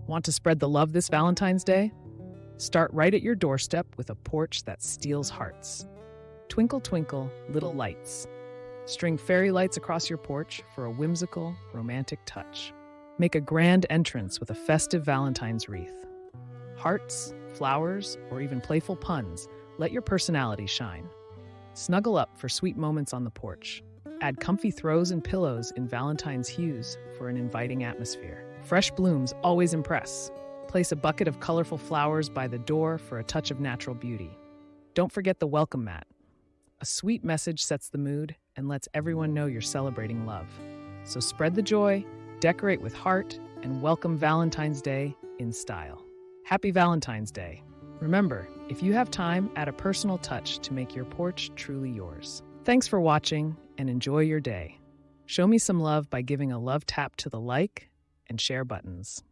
Want to spread the love this Valentine's Day? Start right at your doorstep with a porch that steals hearts. Twinkle, twinkle, little lights. String fairy lights across your porch for a whimsical, romantic touch. Make a grand entrance with a festive Valentine's wreath. Hearts, flowers, or even playful puns, let your personality shine. Snuggle up for sweet moments on the porch. Add comfy throws and pillows in Valentine's hues for an inviting atmosphere. Fresh blooms always impress. Place a bucket of colorful flowers by the door for a touch of natural beauty. Don't forget the welcome mat. A sweet message sets the mood and lets everyone know you're celebrating love. So spread the joy, decorate with heart, and welcome Valentine's Day in style. Happy Valentine's Day. Remember, if you have time, add a personal touch to make your porch truly yours. Thanks for watching and enjoy your day. Show me some love by giving a love tap to the like and share buttons.